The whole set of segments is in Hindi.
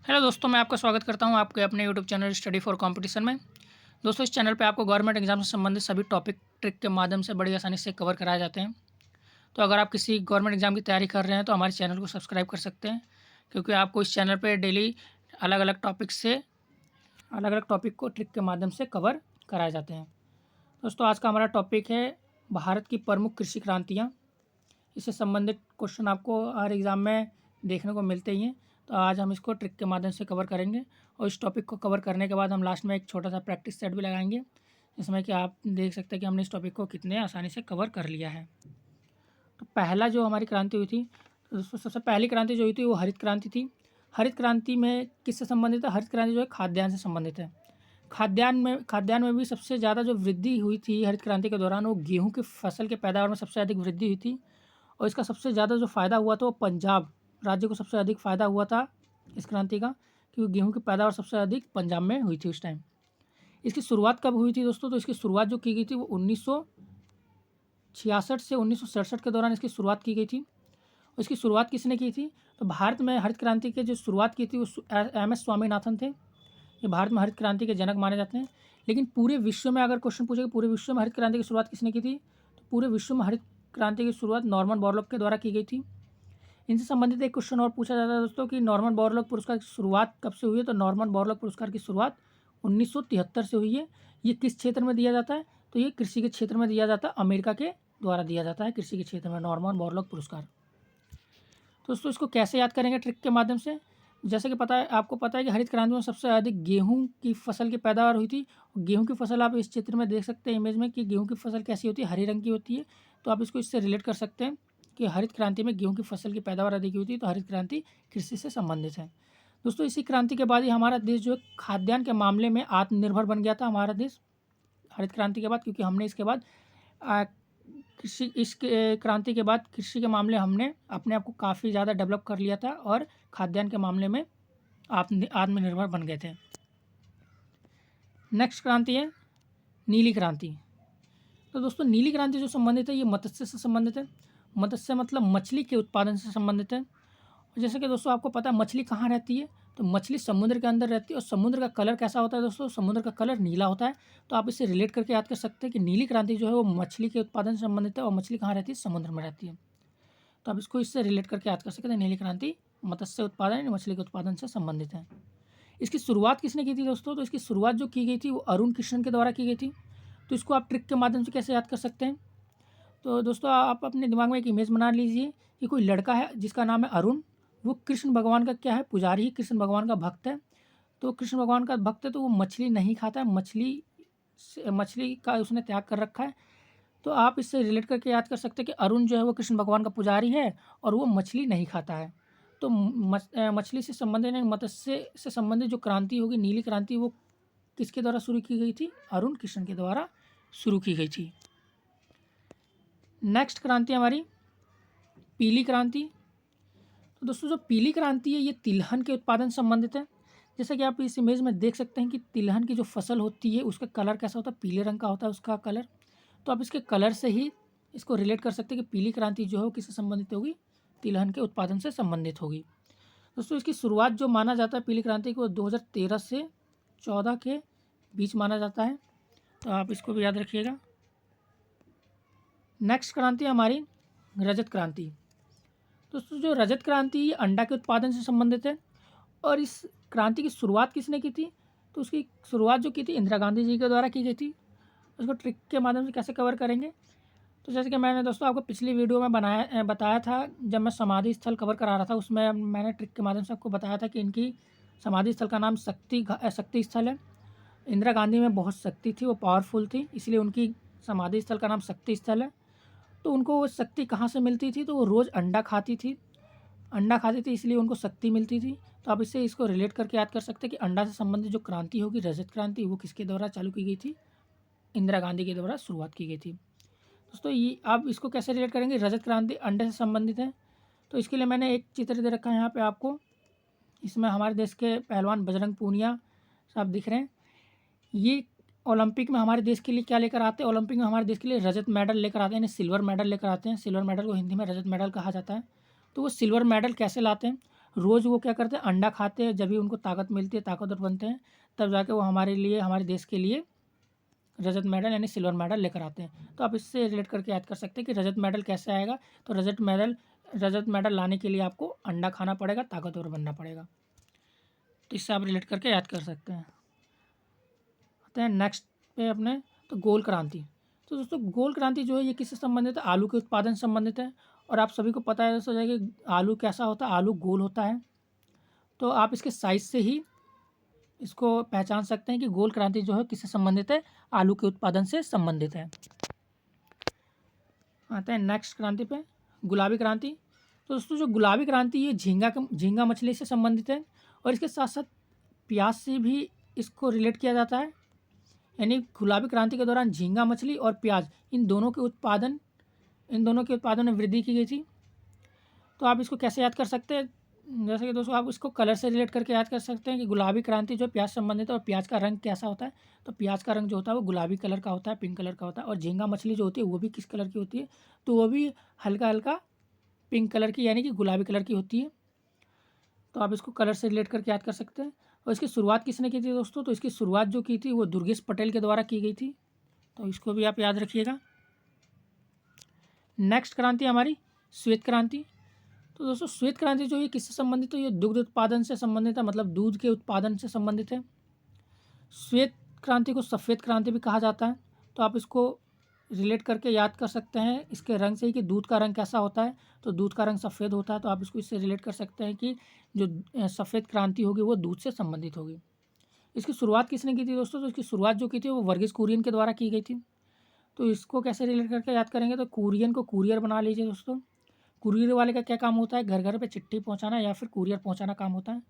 हेलो दोस्तों, मैं आपका स्वागत करता हूं आपके अपने YouTube channel study for competition में। दोस्तों, इस चैनल पे आपको गवर्नमेंट एग्जाम से संबंधित सभी टॉपिक ट्रिक के माध्यम से बड़ी आसानी से कवर कराए जाते हैं। तो अगर आप किसी गवर्नमेंट एग्जाम की तैयारी कर रहे हैं तो हमारे चैनल को सब्सक्राइब कर सकते हैं, क्योंकि आपको इस चैनल पर डेली अलग अलग अलग टॉपिक को ट्रिक के माध्यम से कवर कराए जाते हैं। दोस्तों, आज का हमारा टॉपिक है भारत की प्रमुख कृषि क्रांतियाँ। इससे संबंधित क्वेश्चन आपको हर एग्ज़ाम में देखने को मिलते ही हैं। तो आज हम इसको ट्रिक के माध्यम से कवर करेंगे और इस टॉपिक को कवर करने के बाद हम लास्ट में एक छोटा सा प्रैक्टिस सेट भी लगाएंगे, जिसमें कि आप देख सकते हैं कि हमने इस टॉपिक को कितने आसानी से कवर कर लिया है। तो पहला जो हमारी क्रांति हुई थी, तो दोस्तों सबसे पहली क्रांति जो हुई थी वो हरित क्रांति थी। हरित क्रांति में किससे संबंधित है? हरित क्रांति जो है खाद्यान्न से संबंधित है। खाद्यान्न में भी सबसे ज़्यादा जो वृद्धि हुई थी हरित क्रांति के दौरान, वो गेहूँ की फसल के पैदावार में सबसे अधिक वृद्धि हुई थी। और इसका सबसे ज़्यादा जो फ़ायदा हुआ था वो पंजाब राज्य को सबसे अधिक फ़ायदा हुआ था इस क्रांति का, क्योंकि गेहूं की पैदावार सबसे अधिक पंजाब में हुई थी उस टाइम। इसकी शुरुआत कब हुई थी दोस्तों? तो इसकी शुरुआत जो की गई थी वो 1966 से 1967 के दौरान इसकी शुरुआत की गई थी। और इसकी शुरुआत किसने की थी? तो भारत में हरित क्रांति की जो शुरुआत की थी वो एम एस स्वामीनाथन थे। ये भारत में हरित क्रांति के जनक माने जाते हैं। लेकिन पूरे विश्व में अगर क्वेश्चन पूछे कि पूरे विश्व में हरित क्रांति की शुरुआत किसने की थी, तो पूरे विश्व में हरित क्रांति की शुरुआत नॉर्मन बोरलॉग के द्वारा की गई थी। इनसे संबंधित एक क्वेश्चन और पूछा जाता है दोस्तों कि नॉर्मन बोरलॉग पुरस्कार की शुरुआत कब से हुई है? तो नॉर्मन बोरलॉग पुरस्कार की शुरुआत 1973 से हुई है। ये किस क्षेत्र में दिया जाता है? तो ये कृषि के क्षेत्र में दिया जाता है, अमेरिका के द्वारा दिया जाता है कृषि के क्षेत्र में नॉर्मन बोरलॉग पुरस्कार। तो दोस्तों, इसको कैसे याद करेंगे ट्रिक के माध्यम से? जैसे कि आपको पता है कि हरित क्रांति में सबसे अधिक गेहूं की फसल की पैदावार हुई थी। गेहूं की फसल आप इस चित्र में देख सकते हैं इमेज में कि गेहूं की फसल कैसी होती है, हरे रंग की होती है। तो आप इसको इससे रिलेट कर सकते हैं कि हरित क्रांति में गेहूं की फसल की पैदावार अधिक होती है, तो हरित क्रांति कृषि से संबंधित है। दोस्तों, इसी क्रांति के बाद ही हमारा देश जो है खाद्यान्न के मामले में आत्मनिर्भर बन गया था हमारा देश हरित क्रांति के बाद, क्योंकि हमने इसके बाद क्रांति के बाद कृषि के मामले हमने अपने आप को काफ़ी ज़्यादा डेवलप कर लिया था और खाद्यान्न के मामले में आत्मनिर्भर बन गए थे। नेक्स्ट क्रांति है नीली क्रांति। तो दोस्तों, नीली क्रांति जो संबंधित है ये मत्स्य से संबंधित है। मत्स्य मतलब मछली के उत्पादन से संबंधित है। जैसे कि दोस्तों आपको पता है मछली कहाँ रहती है? तो मछली समुद्र के अंदर रहती है। और समुद्र का कलर कैसा होता है दोस्तों? समुद्र का कलर नीला होता है। तो आप इससे रिलेट करके याद कर सकते हैं कि नीली क्रांति जो है वो मछली के उत्पादन से संबंधित है, और मछली कहाँ रहती है? समुद्र में रहती है। तो आप इसको इससे रिलेट करके याद कर सकते हैं, नीली क्रांति मत्स्य उत्पादन यानी मछली के उत्पादन से संबंधित है। इसकी शुरुआत किसने की थी दोस्तों? तो इसकी शुरुआत जो की गई थी वो अरुण कृष्ण के द्वारा की गई थी। तो इसको आप ट्रिक के माध्यम से कैसे याद कर सकते हैं? तो दोस्तों, आप अपने दिमाग में एक इमेज बना लीजिए कि कोई लड़का है जिसका नाम है अरुण। वो कृष्ण भगवान का क्या है? पुजारी ही कृष्ण भगवान का भक्त है। तो कृष्ण भगवान का भक्त है तो वो मछली नहीं खाता है, मछली का उसने त्याग कर रखा है। तो आप इससे रिलेट करके याद कर सकते हैं कि अरुण जो है वो कृष्ण भगवान का पुजारी है और वो मछली नहीं खाता है। तो मछली से संबंधित यानी मत्स्य से संबंधित जो क्रांति होगी नीली क्रांति, वो किसके द्वारा शुरू की गई थी? अरुण कृष्ण के द्वारा शुरू की गई थी। नेक्स्ट क्रांति हमारी पीली क्रांति। तो दोस्तों, जो पीली क्रांति है ये तिलहन के उत्पादन से संबंधित है। जैसा कि आप इस इमेज में देख सकते हैं कि तिलहन की जो फसल होती है उसका कलर कैसा होता है? पीले रंग का होता है उसका कलर। तो आप इसके कलर से ही इसको रिलेट कर सकते हैं कि पीली क्रांति जो है वो किससे संबंधित होगी? तिलहन के उत्पादन से संबंधित होगी। दोस्तों, इसकी शुरुआत जो माना जाता है पीली क्रांति को 2013 से 14 के बीच माना जाता है। तो आप इसको भी याद रखिएगा। नेक्स्ट क्रांति हमारी रजत क्रांति। दोस्तों, जो रजत क्रांति ये अंडा के उत्पादन से संबंधित है। और इस क्रांति की शुरुआत किसने की थी? तो उसकी शुरुआत जो की थी इंदिरा गांधी जी के द्वारा की गई थी। उसको ट्रिक के माध्यम से कैसे कवर करेंगे? तो जैसे कि मैंने दोस्तों आपको पिछली वीडियो में बताया था, जब मैं समाधि स्थल कवर करा रहा था उसमें मैंने ट्रिक के माध्यम से आपको बताया था कि इनकी समाधि स्थल का नाम शक्ति स्थल है। इंदिरा गांधी में बहुत शक्ति थी, वो पावरफुल थी, इसलिए उनकी समाधि स्थल का नाम शक्ति स्थल है। तो उनको वो शक्ति कहाँ से मिलती थी? तो वो रोज़ अंडा खाती थी, इसलिए उनको शक्ति मिलती थी। तो आप इसको रिलेट करके याद कर सकते हैं कि अंडा से संबंधित जो क्रांति होगी रजत क्रांति, वो किसके द्वारा चालू की गई थी? इंदिरा गांधी के द्वारा शुरुआत की गई थी। दोस्तों, ये आप इसको कैसे रिलेट करेंगे? रजत क्रांति अंडे से संबंधित है। तो इसके लिए मैंने एक चित्र दे रखा है यहाँ पे आपको। इसमें हमारे देश के पहलवान बजरंग पूनिया साहब दिख रहे हैं। ये ओलंपिक में हमारे देश के लिए क्या लेकर आते हैं? ओलंपिक में हमारे देश के लिए रजत मेडल लेकर आते हैं, यानी सिल्वर मेडल लेकर आते हैं। सिल्वर मेडल को हिंदी में रजत मेडल कहा जाता है। तो वो सिल्वर मेडल कैसे लाते हैं? रोज़ वो क्या करते हैं, अंडा खाते हैं, जब भी उनको ताकत मिलती है, ताकतवर बनते हैं, तब जाके वो हमारे लिए, हमारे देश के लिए रजत मेडल यानी सिल्वर मेडल लेकर आते हैं। तो आप इससे रिलेट करके याद कर सकते हैं कि रजत मेडल कैसे आएगा। तो रजत मेडल लाने के लिए आपको अंडा खाना पड़ेगा, ताकतवर बनना पड़ेगा। तो इससे आप रिलेट करके याद कर सकते हैं। आते हैं नेक्स्ट पे अपने, तो गोल क्रांति। तो दोस्तों गोल क्रांति जो है ये किससे संबंधित है, आलू के उत्पादन से संबंधित है। और आप सभी को पता है दोस्तों कि आलू कैसा होता है, आलू गोल होता है। तो आप इसके साइज से ही इसको पहचान सकते हैं कि गोल क्रांति जो है किससे संबंधित है, आलू के उत्पादन से संबंधित है। आते हैं नेक्स्ट क्रांति पे, गुलाबी क्रांति। तो दोस्तों जो गुलाबी क्रांति ये झींगा मछली से संबंधित है, और इसके साथ साथ प्याज से भी इसको रिलेट किया जाता है। यानी गुलाबी क्रांति के दौरान झींगा मछली और प्याज इन दोनों के उत्पादन में वृद्धि की गई थी। तो आप इसको कैसे याद कर सकते हैं, जैसे कि दोस्तों आप इसको कलर से रिलेट करके याद कर सकते हैं कि गुलाबी क्रांति जो प्याज संबंधित है, और प्याज का रंग कैसा होता है। तो प्याज का रंग जो होता है वो गुलाबी कलर का होता है, पिंक कलर का होता है। और झींगा मछली जो होती है वो भी किस कलर की होती है, तो वो भी हल्का हल्का पिंक कलर की यानी कि गुलाबी कलर की होती है। तो आप इसको कलर से रिलेट करके याद कर सकते हैं। और इसकी शुरुआत किसने की थी दोस्तों, तो इसकी शुरुआत जो की थी वो दुर्गेश पटेल के द्वारा की गई थी। तो इसको भी आप याद रखिएगा। नेक्स्ट क्रांति हमारी श्वेत क्रांति। तो दोस्तों श्वेत क्रांति जो है किससे संबंधित है, ये दुग्ध उत्पादन से संबंधित है, मतलब दूध के उत्पादन से संबंधित है। श्वेत क्रांति को सफ़ेद क्रांति भी कहा जाता है। तो आप इसको रिलेट करके याद कर सकते हैं इसके रंग से ही कि दूध का रंग कैसा होता है। तो दूध का रंग सफ़ेद होता है, तो आप इसको इससे रिलेट कर सकते हैं कि जो सफ़ेद क्रांति होगी वो दूध से संबंधित होगी। इसकी शुरुआत किसने की थी दोस्तों, तो इसकी शुरुआत जो की थी वो वर्गीज कुरियन के द्वारा की गई थी। तो इसको कैसे रिलेट करके याद करेंगे, तो कुरियन को कुरियर बना लीजिए दोस्तों। कुरियर वाले का क्या काम होता है, घर घर पे चिट्ठी पहुंचाना या फिर कुरियर पहुंचाना काम होता है।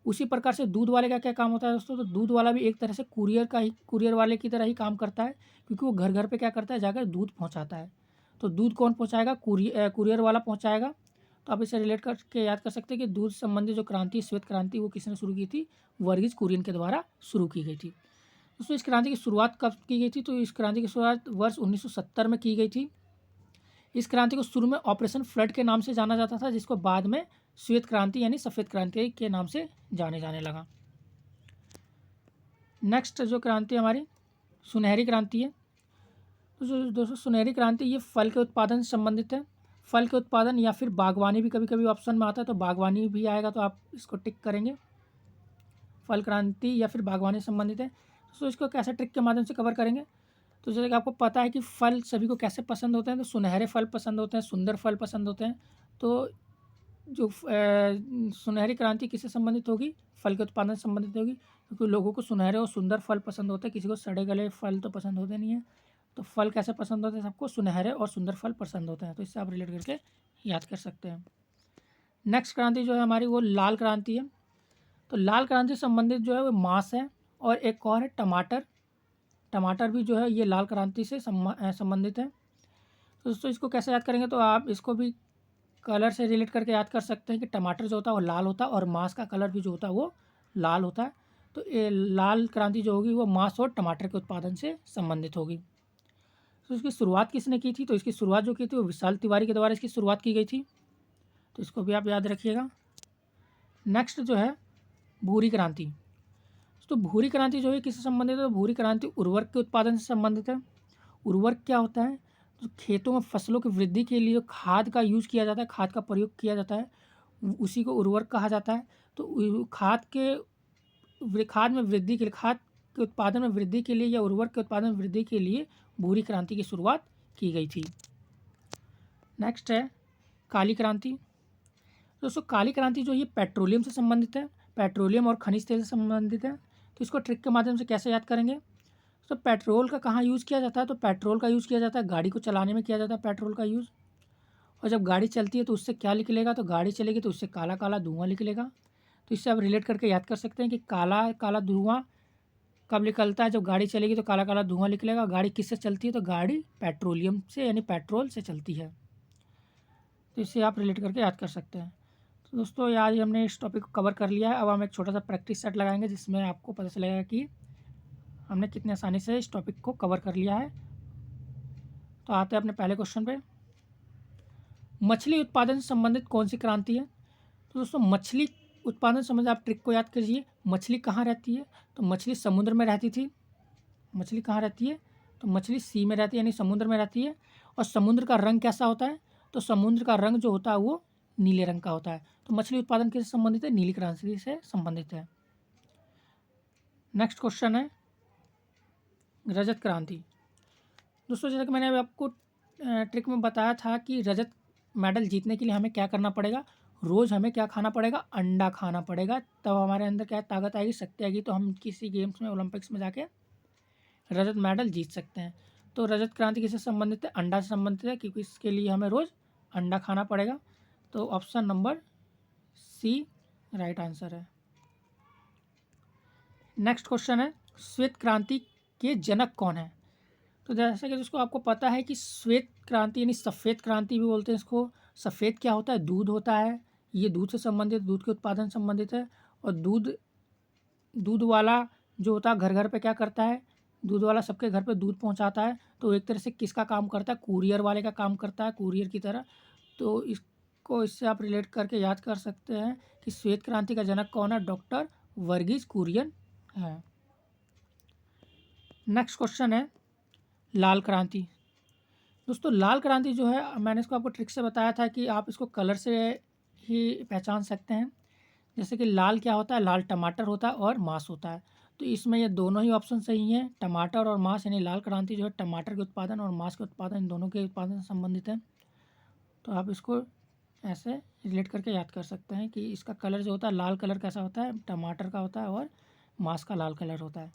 उसी प्रकार से दूध वाले का क्या काम होता है दोस्तों, तो दूध वाला भी एक तरह से कुरियर वाले की तरह ही काम करता है, क्योंकि वो घर घर पे क्या करता है, जाकर दूध पहुंचाता है। तो दूध कौन पहुंचाएगा, कुरियर वाला पहुंचाएगा। तो आप इसे रिलेट करके याद कर सकते हैं कि दूध संबंधी जो क्रांति, श्वेत क्रांति, वो किसने शुरू की थी, वर्गीज कुरियन के द्वारा शुरू की गई थी। दोस्तों इस क्रांति की शुरुआत कब की गई थी, तो इस क्रांति की शुरुआत वर्ष 1970 में की गई थी। इस क्रांति को शुरू में ऑपरेशन फ्लड के नाम से जाना जाता था, जिसको बाद में श्वेत क्रांति यानी सफ़ेद क्रांति के नाम से जाने लगा। नेक्स्ट जो क्रांति हमारी सुनहरी क्रांति है। तो दोस्तों सुनहरी क्रांति ये फल के उत्पादन से संबंधित है। फल के उत्पादन या फिर बागवानी भी कभी कभी ऑप्शन में आता है, तो बागवानी भी आएगा, तो आप इसको टिक करेंगे। फल क्रांति या फिर बागवानी से संबंधित है। तो इसको कैसे ट्रिक के माध्यम से कवर करेंगे, तो जैसे कि आपको पता है कि फल सभी को कैसे पसंद होते हैं, तो सुनहरे फल पसंद होते हैं, सुंदर फल पसंद होते हैं। तो जो सुनहरी क्रांति किससे संबंधित होगी, फल के उत्पादन से संबंधित होगी, क्योंकि लोगों को सुनहरे और सुंदर फल पसंद होते हैं, किसी को सड़े गले फल तो पसंद होते नहीं है। तो फल कैसे पसंद होते हैं, सबको सुनहरे और सुंदर फल पसंद होते हैं। तो इससे आप रिलेट करके याद कर सकते हैं। नेक्स्ट क्रांति जो है हमारी वो लाल क्रांति है। तो लाल क्रांति से संबंधित जो है वो मांस है, और एक और है टमाटर। टमाटर भी जो है ये लाल क्रांति से संबंधित है। तो दोस्तों इसको कैसे याद करेंगे, तो आप इसको भी कलर से रिलेट करके याद कर सकते हैं कि टमाटर जो होता है वो लाल होता है, और मांस का कलर भी जो होता है वो लाल होता है। तो ये लाल क्रांति जो होगी वो मांस और टमाटर के उत्पादन से संबंधित होगी। तो इसकी शुरुआत किसने की थी, तो इसकी शुरुआत जो की थी वो विशाल तिवारी के द्वारा इसकी शुरुआत की गई थी। तो इसको भी आप याद रखिएगा। नेक्स्ट जो है भूरी क्रांति। तो भूरी क्रांति जो है किससे संबंधित है, तो भूरी क्रांति उर्वरक के उत्पादन से संबंधित है। उर्वरक क्या होता है, तो खेतों में फसलों की वृद्धि के लिए खाद का यूज़ किया जाता है, खाद का प्रयोग किया जाता है, उसी को उर्वरक कहा जाता है। तो खाद में वृद्धि के लिए, खाद के उत्पादन में वृद्धि के लिए या उर्वरक के उत्पादन में वृद्धि के लिए भूरी क्रांति की शुरुआत की गई थी। नेक्स्ट है काली क्रांति। दोस्तों काली क्रांति जो ये पेट्रोलियम से संबंधित है, पेट्रोलियम और खनिज तेल से संबंधित है। तो इसको ट्रिक के माध्यम से कैसे याद करेंगे, तो पेट्रोल का कहाँ यूज़ किया जाता है, तो पेट्रोल का यूज़ किया जाता है गाड़ी को चलाने में किया जाता है पेट्रोल का यूज़। और जब गाड़ी चलती है तो उससे क्या निकलेगा, तो गाड़ी चलेगी तो उससे काला काला धुआं निकलेगा। तो इससे आप रिलेट करके याद कर सकते हैं कि काला काला धुआं कब निकलता है, जब गाड़ी चलेगी तो काला काला धुआं निकलेगा। गाड़ी किससे चलती है, तो गाड़ी पेट्रोलियम से यानी पेट्रोल से चलती है। तो इससे आप रिलेट करके याद कर सकते हैं। तो दोस्तों आज हमने इस टॉपिक को कवर कर लिया है। अब हम एक छोटा सा प्रैक्टिस सेट लगाएंगे, जिसमें आपको पता चलेगा कि हमने कितने आसानी से इस टॉपिक को कवर कर लिया है। तो आते हैं अपने पहले क्वेश्चन पे। मछली उत्पादन से संबंधित कौन सी क्रांति है, तो दोस्तों मछली उत्पादन संबंधी आप ट्रिक को याद कीजिए। मछली कहाँ रहती है? तो मछली समुद्र में रहती थी। मछली कहाँ रहती है? तो मछली सी में रहती है, यानी समुद्र में रहती है। और समुद्र का रंग कैसा होता है? तो समुद्र का रंग जो होता है वो नीले रंग का होता है। तो मछली उत्पादन किससे संबंधित है? नीली क्रांति से संबंधित है। नेक्स्ट क्वेश्चन है रजत क्रांति। दोस्तों जैसा कि मैंने अभी आपको ट्रिक में बताया था कि रजत मेडल जीतने के लिए हमें क्या करना पड़ेगा? रोज़ हमें क्या खाना पड़ेगा? अंडा खाना पड़ेगा। तब हमारे अंदर क्या ताकत आएगी, शक्ति आएगी, तो हम किसी गेम्स में, ओलंपिक्स में जाके रजत मेडल जीत सकते हैं। तो रजत क्रांति किससे संबंधित है? अंडा से संबंधित है, क्योंकि इसके लिए हमें रोज़ अंडा खाना पड़ेगा। तो option number C right answer है। नेक्स्ट क्वेश्चन है श्वेत क्रांति के जनक कौन है? तो जैसा कि जिसको आपको पता है कि श्वेत क्रांति यानी सफ़ेद क्रांति भी बोलते हैं इसको। सफ़ेद क्या होता है? दूध होता है। ये दूध से संबंधित, दूध के उत्पादन से संबंधित है। और दूध वाला जो होता है घर घर पे क्या करता है? दूध वाला सबके घर पे दूध पहुंचाता है। तो एक तरह से किसका काम करता है? कुरियर वाले का काम करता है, कुरियर की तरह। तो इसको इससे आप रिलेट करके याद कर सकते हैं कि श्वेत क्रांति का जनक कौन है? डॉक्टर वर्गीज कुरियन है। नेक्स्ट क्वेश्चन है लाल क्रांति। दोस्तों लाल क्रांति जो है, मैंने इसको आपको ट्रिक से बताया था कि आप इसको कलर से ही पहचान सकते हैं। जैसे कि लाल क्या होता है? लाल टमाटर होता है और मांस होता है। तो इसमें ये दोनों ही ऑप्शन सही हैं। टमाटर और मांस, यानी लाल क्रांति जो है टमाटर के उत्पादन और मांस के उत्पादन, इन दोनों के उत्पादन से संबंधित है। तो आप इसको ऐसे रिलेट करके याद कर सकते हैं कि इसका कलर जो होता है, लाल कलर कैसा होता है? टमाटर का होता है और मांस का लाल कलर होता है।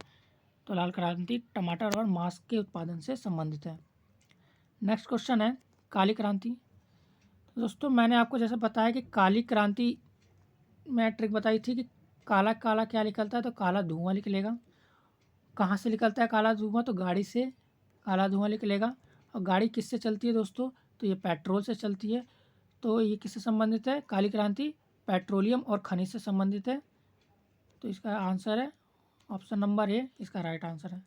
तो लाल क्रांति टमाटर और मांस के उत्पादन से संबंधित है। नेक्स्ट क्वेश्चन है काली क्रांति। तो दोस्तों मैंने आपको जैसे बताया कि काली क्रांति में ट्रिक बताई थी कि काला काला क्या निकलता है? तो काला धुआं निकलेगा। कहाँ से निकलता है काला धुआं? तो गाड़ी से काला धुआं निकलेगा। और गाड़ी किससे चलती है दोस्तों? तो ये पेट्रोल से चलती है। तो ये किससे संबंधित है? काली क्रांति पेट्रोलियम और खनिज से संबंधित है। तो इसका आंसर है ऑप्शन नंबर ए, इसका राइट आंसर है।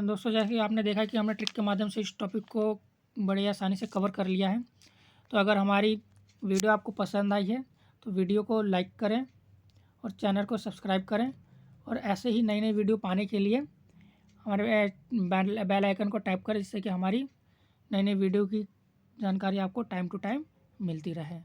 दोस्तों जैसे कि आपने देखा कि हमने ट्रिक के माध्यम से इस टॉपिक को बड़ी आसानी से कवर कर लिया है। तो अगर हमारी वीडियो आपको पसंद आई है तो वीडियो को लाइक करें और चैनल को सब्सक्राइब करें। और ऐसे ही नई नई वीडियो पाने के लिए हमारे बेल आइकन को टैप करें, जिससे कि हमारी नई नई वीडियो की जानकारी आपको टाइम टू टाइम मिलती रहे।